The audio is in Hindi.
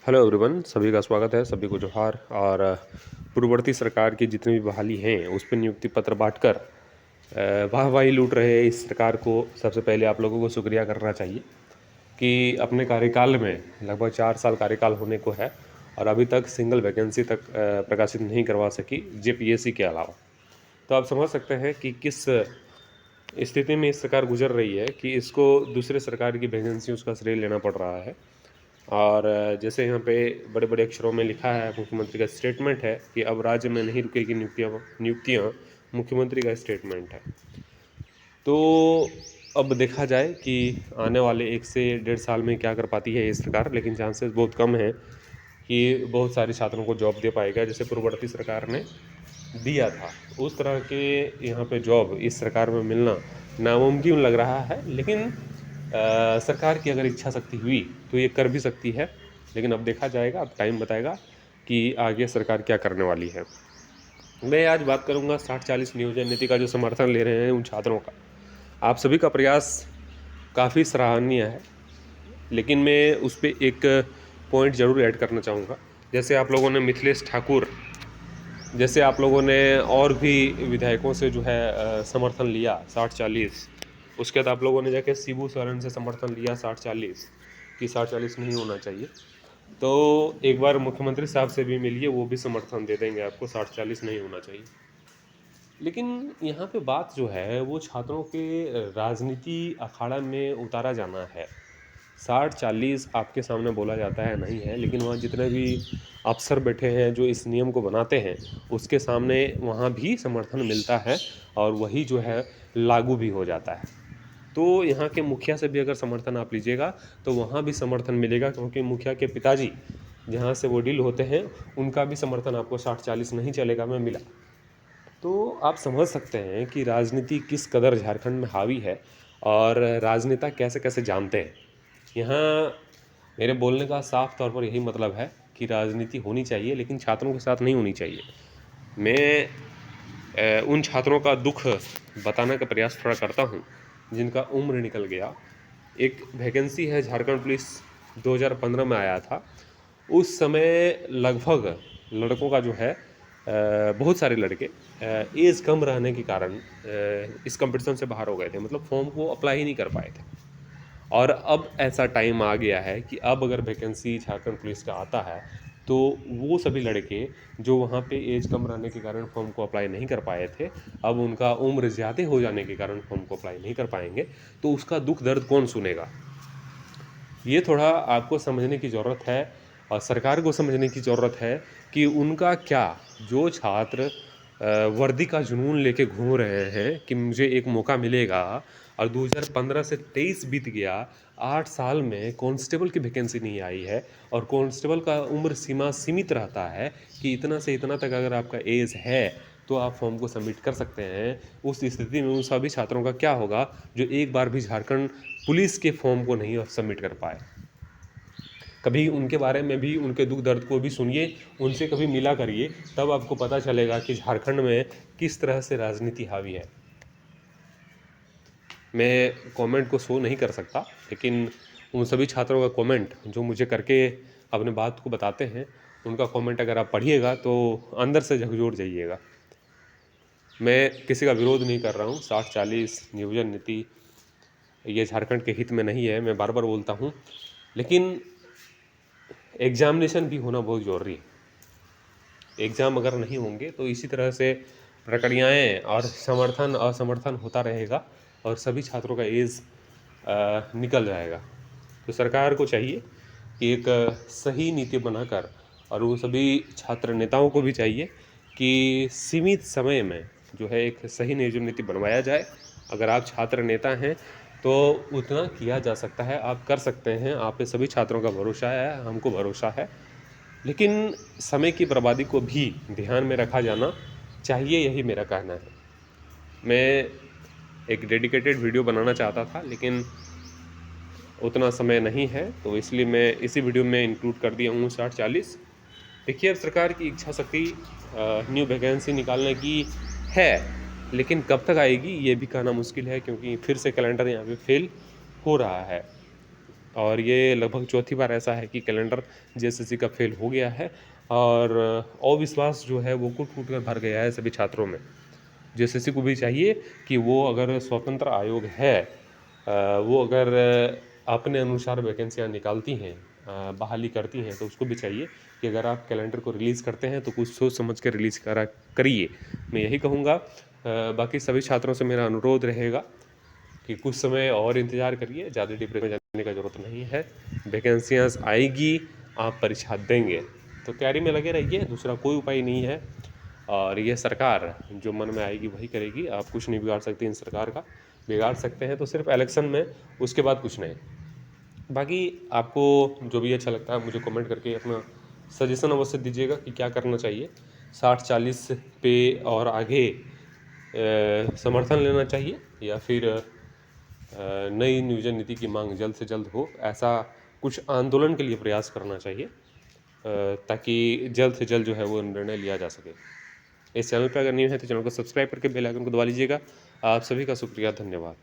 हेलो एवरीवन, सभी का स्वागत है। सभी को जोहार। और पूर्ववर्ती सरकार की जितनी भी बहाली हैं उस पर नियुक्ति पत्र बांटकर वाहवाही लूट रहे इस सरकार को सबसे पहले आप लोगों को शुक्रिया करना चाहिए कि अपने कार्यकाल में लगभग 4 साल कार्यकाल होने को है और अभी तक सिंगल वैकेंसी तक प्रकाशित नहीं करवा सकी जेपीएससी के अलावा। तो आप समझ सकते हैं कि किस स्थिति में इस सरकार गुजर रही है कि इसको दूसरे सरकार की वैकेंसी उसका श्रेय लेना पड़ रहा है। और जैसे यहाँ पे बड़े बड़े अक्षरों में लिखा है, मुख्यमंत्री का स्टेटमेंट है कि अब राज्य में नहीं रुकेगी नियुक्तियाँ मुख्यमंत्री का स्टेटमेंट है। तो अब देखा जाए कि आने वाले 1 से 1.5 साल में क्या कर पाती है ये सरकार, लेकिन चांसेस बहुत कम है कि बहुत सारे छात्रों को जॉब दे पाएगा जैसे पूर्ववर्ती सरकार ने दिया था। उस तरह के यहाँ पे जॉब इस सरकार में मिलना नामुमकिन लग रहा है, लेकिन सरकार की अगर इच्छा शक्ति हुई तो ये कर भी सकती है। लेकिन अब देखा जाएगा, अब टाइम बताएगा कि आगे सरकार क्या करने वाली है। मैं आज बात करूंगा 60-40 नियोजन नीति का जो समर्थन ले रहे हैं उन छात्रों का। आप सभी का प्रयास काफ़ी सराहनीय है, लेकिन मैं उस पर एक पॉइंट ज़रूर ऐड करना चाहूँगा। जैसे आप लोगों ने मिथिलेश ठाकुर, जैसे आप लोगों ने और भी विधायकों से जो है समर्थन लिया 60-40, उसके बाद आप लोगों ने जाके शिबू सोरेन से समर्थन लिया 60-40 कि 60-40 नहीं होना चाहिए। तो एक बार मुख्यमंत्री साहब से भी मिलिए, वो भी समर्थन दे देंगे आपको 60-40 नहीं होना चाहिए। लेकिन यहाँ पे बात जो है वो छात्रों के राजनीति अखाड़ा में उतारा जाना है। 60-40 आपके सामने बोला जाता है नहीं है, लेकिन वहाँ जितने भी अफसर बैठे हैं जो इस नियम को बनाते हैं उसके सामने वहाँ भी समर्थन मिलता है और वही जो है लागू भी हो जाता है। तो यहाँ के मुखिया से भी अगर समर्थन आप लीजिएगा तो वहाँ भी समर्थन मिलेगा, क्योंकि मुखिया के पिताजी जहाँ से वो डील होते हैं उनका भी समर्थन आपको 60-40 नहीं चलेगा में मिला। तो आप समझ सकते हैं कि राजनीति किस कदर झारखंड में हावी है और राजनेता कैसे कैसे जानते हैं। यहाँ मेरे बोलने का साफ तौर पर यही मतलब है कि राजनीति होनी चाहिए, लेकिन छात्रों के साथ नहीं होनी चाहिए। मैं उन छात्रों का दुख बताने का प्रयास थोड़ा करता हूँ जिनका उम्र निकल गया। एक वैकेंसी है झारखंड पुलिस 2015 में आया था। उस समय लगभग लड़कों का जो है बहुत सारे लड़के एज कम रहने के कारण इस कंपटीशन से बाहर हो गए थे, मतलब फॉर्म को अप्लाई ही नहीं कर पाए थे। और अब ऐसा टाइम आ गया है कि अब अगर वैकेंसी झारखंड पुलिस का आता है तो वो सभी लड़के जो वहाँ पे एज कम रहने के कारण फॉर्म को अप्लाई नहीं कर पाए थे, अब उनका उम्र ज़्यादा हो जाने के कारण फॉर्म को अप्लाई नहीं कर पाएंगे। तो उसका दुख दर्द कौन सुनेगा? ये थोड़ा आपको समझने की ज़रूरत है और सरकार को समझने की ज़रूरत है कि उनका क्या, जो छात्र वर्दी का जुनून लेके घूम रहे हैं कि मुझे एक मौका मिलेगा, और 2015 से 23 बीत गया, 8 साल में कांस्टेबल की वैकेंसी नहीं आई है। और कांस्टेबल का उम्र सीमा सीमित रहता है कि इतना से इतना तक अगर आपका एज है तो आप फॉर्म को सबमिट कर सकते हैं। उस स्थिति में उन सभी छात्रों का क्या होगा जो एक बार भी झारखंड पुलिस के फॉर्म को नहीं सबमिट कर पाए? कभी उनके बारे में भी, उनके दुख दर्द को भी सुनिए, उनसे कभी मिला करिए, तब आपको पता चलेगा कि झारखंड में किस तरह से राजनीति हावी है। मैं कमेंट को शो नहीं कर सकता, लेकिन उन सभी छात्रों का कमेंट जो मुझे करके अपने बात को बताते हैं, उनका कमेंट अगर आप पढ़िएगा तो अंदर से झकझोर जाइएगा। मैं किसी का विरोध नहीं कर रहा हूँ। 60-40 नियोजन नीति ये झारखंड के हित में नहीं है, मैं बार बार बोलता हूँ, लेकिन एग्जामिनेशन भी होना बहुत ज़रूरी है। एग्ज़ाम अगर नहीं होंगे तो इसी तरह से प्रक्रियाएँ और समर्थन असमर्थन होता रहेगा और सभी छात्रों का एज निकल जाएगा। तो सरकार को चाहिए कि एक सही नीति बनाकर, और वो सभी छात्र नेताओं को भी चाहिए कि सीमित समय में जो है एक सही नियोजन नीति बनवाया जाए। अगर आप छात्र नेता हैं तो उतना किया जा सकता है, आप कर सकते हैं। आप पे सभी छात्रों का भरोसा है, हमको भरोसा है, लेकिन समय की बर्बादी को भी ध्यान में रखा जाना चाहिए, यही मेरा कहना है। मैं एक डेडिकेटेड वीडियो बनाना चाहता था, लेकिन उतना समय नहीं है, तो इसलिए मैं इसी वीडियो में इंक्लूड कर दिया हूँ 60-40। देखिए, अब सरकार की इच्छा शक्ति न्यू वैकेंसी निकालने की है, लेकिन कब तक आएगी ये भी कहना मुश्किल है, क्योंकि फिर से कैलेंडर यहाँ पे फेल हो रहा है। और ये लगभग चौथी बार ऐसा है कि कैलेंडर जेएसएससी का फेल हो गया है और अविश्वास जो है वो कूट-कूट कर भर गया है सभी छात्रों में। जेएसएससी को भी चाहिए कि वो अगर स्वतंत्र आयोग है वो अगर अपने अनुसार वैकेंसियाँ निकालती हैं बहाली करती हैं तो उसको भी चाहिए कि अगर आप कैलेंडर को रिलीज़ करते हैं तो कुछ सोच समझ के रिलीज़ करिए। मैं यही कहूँगा बाकी सभी छात्रों से मेरा अनुरोध रहेगा कि कुछ समय और इंतज़ार करिए, ज़्यादा डिप्रेशन में जाने का ज़रूरत नहीं है। वैकेंसियाँ आएगी, आप परीक्षा देंगे, तो तैयारी में लगे रहिए, दूसरा कोई उपाय नहीं है। और ये सरकार जो मन में आएगी वही करेगी, आप कुछ नहीं बिगाड़ सकते इन सरकार का। बिगाड़ सकते हैं तो सिर्फ इलेक्शन में, उसके बाद कुछ नहीं। बाकी आपको जो भी अच्छा लगता है मुझे कमेंट करके अपना सजेशन अवश्य दीजिएगा कि क्या करना चाहिए। 60-40 पे और आगे समर्थन लेना चाहिए या फिर नई नियोजन नीति की मांग जल्द से जल्द हो, ऐसा कुछ आंदोलन के लिए प्रयास करना चाहिए ताकि जल्द से जल्द जो है वो निर्णय लिया जा सके। इस चैनल पर अगर न्यू है तो चैनल को सब्सक्राइब करके बेल आइकन को दबा लीजिएगा। आप सभी का शुक्रिया, धन्यवाद।